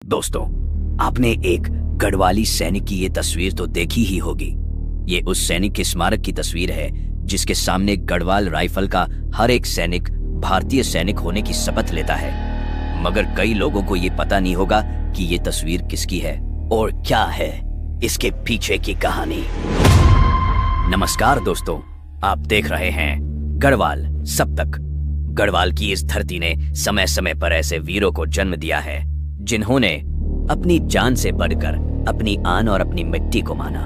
दोस्तों, आपने एक गढ़वाली सैनिक की ये तस्वीर तो देखी ही होगी। ये उस सैनिक के स्मारक की तस्वीर है जिसके सामने गढ़वाल राइफल का हर एक सैनिक भारतीय सैनिक होने की शपथ लेता है। मगर कई लोगों को ये पता नहीं होगा कि ये तस्वीर किसकी है और क्या है इसके पीछे की कहानी। नमस्कार दोस्तों, आप देख रहे हैं गढ़वाल सप्तक। गढ़वाल की इस धरती ने समय समय पर ऐसे वीरों को जन्म दिया है जिन्होंने अपनी जान से बढ़कर अपनी आन और अपनी मिट्टी को माना।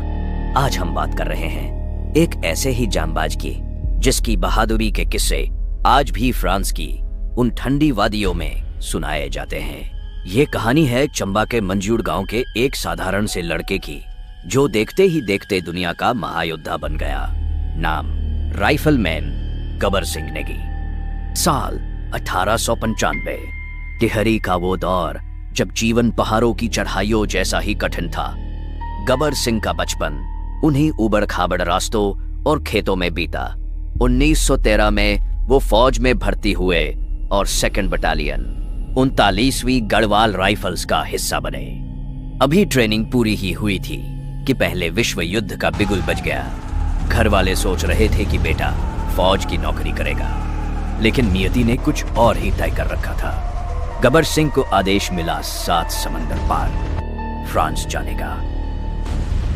आज हम बात कर रहे हैं एक ऐसे ही जांबाज की जिसकी बहादुरी के किस्से आज भी फ्रांस की उन ठंडी वादियों में सुनाए जाते हैं। ये कहानी है चंबा के मंजूर गांव के एक साधारण से लड़के की जो देखते ही देखते दुनिया का महायोद्धा बन गया। नाम राइफलमैन गबर सिंह नेगी। साल 1895। तिहरी का वो दौर जब जीवन पहाड़ों की चढ़ाइयों जैसा ही कठिन था। गबर सिंह का बचपन उन्हीं उबड़ खाबड़ रास्तों और खेतों में बीता। 1913 में वो फौज में भर्ती हुए और 2nd बटालियन 39वीं गढ़वाल राइफल्स का हिस्सा बने। अभी ट्रेनिंग पूरी ही हुई थी कि पहले विश्व युद्ध का बिगुल बज गया। घर वाले सोच रहे थे कि बेटा फौज की नौकरी करेगा, लेकिन नियति ने कुछ और ही तय कर रखा था। गबर सिंह को आदेश मिला 7 समंदर पार फ्रांस जाने का।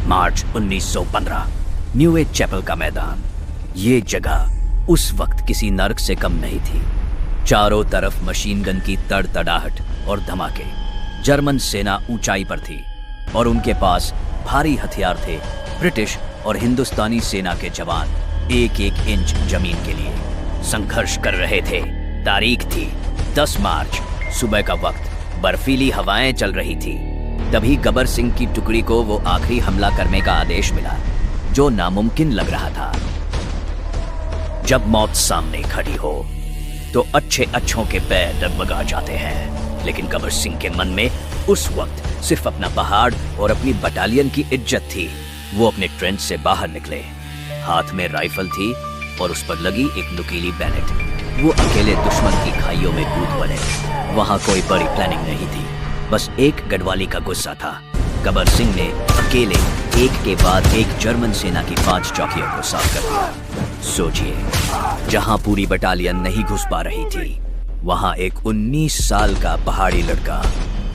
मार्च 1915। न्यू एज चैपल का मैदान। ये जगह उस वक्त किसी नर्क से कम नहीं थी। चारों तरफ मशीन गन की तड़तड़ाहट और धमाके। जर्मन सेना ऊंचाई पर थी और उनके पास भारी हथियार थे। ब्रिटिश और हिंदुस्तानी सेना के जवान एक एक इंच जमीन के लिए संघर्ष कर रहे थे। तारीख थी 10 मार्च। सुबह का वक्त। बर्फीली हवाएं चल रही थी। तभी गबर सिंह की टुकड़ी को वो आखिरी हमला करने का आदेश मिला जो नामुमकिन लग रहा था। जब मौत सामने खड़ी हो तो अच्छों के पैर डगमगा जाते हैं, लेकिन गबर सिंह के मन में उस वक्त सिर्फ अपना पहाड़ और अपनी बटालियन की इज्जत थी। वो अपने ट्रेंच से बाहर निकले। हाथ में राइफल थी और उस पर लगी एक नुकीली बैनेट। वो अकेले दुश्मन की खाइयों में कूद पड़े। वहां कोई बड़ी प्लानिंग नहीं थी, बस एक गढ़वाली का गुस्सा था। गबर सिंह ने अकेले एक के बाद एक जर्मन सेना की 5 चौकियों को साफ कर दिया। सोचिए, जहां पूरी बटालियन नहीं घुस पा रही थी, वहां एक 19 साल का पहाड़ी लड़का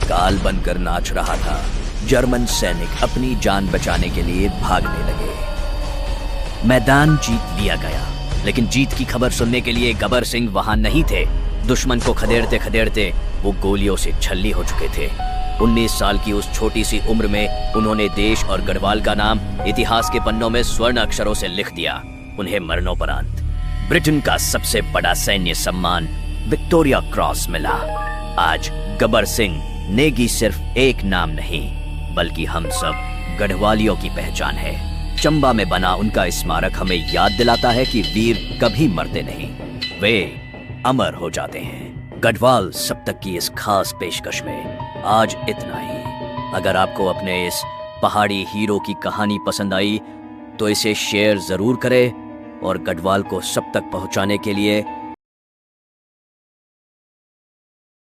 काल बनकर नाच रहा था। जर्मन सैनिक अपनी जान बचाने के लिए भागने लगे। मैदान जीत लिया गया, लेकिन जीत की खबर सुनने के लिए गबर सिंह वहां नहीं थे। दुश्मन को खदेड़ते खदेड़ते वो गोलियों से छल्ली हो चुके थे। 19 साल की उस छोटी सी उम्र में उन्होंने देश और गढ़वाल का नाम इतिहास के पन्नों में स्वर्ण अक्षरों से लिख दिया। उन्हें मरणोपरांत ब्रिटेन का सबसे बड़ा सैन्य सम्मान विक्टोरिया क्रॉस मिला। आज गबर सिंह नेगी सिर्फ एक नाम नहीं, बल्कि हम सब गढ़वालियों की पहचान है। चंबा में बना उनका स्मारक हमें याद दिलाता है कि वीर कभी मरते नहीं, वे अमर हो जाते हैं। गढ़वाल सप्तक की इस खास पेशकश में आज इतना ही। अगर आपको अपने इस पहाड़ी हीरो की कहानी पसंद आई तो इसे शेयर जरूर करें और गढ़वाल को सब तक पहुंचाने के लिए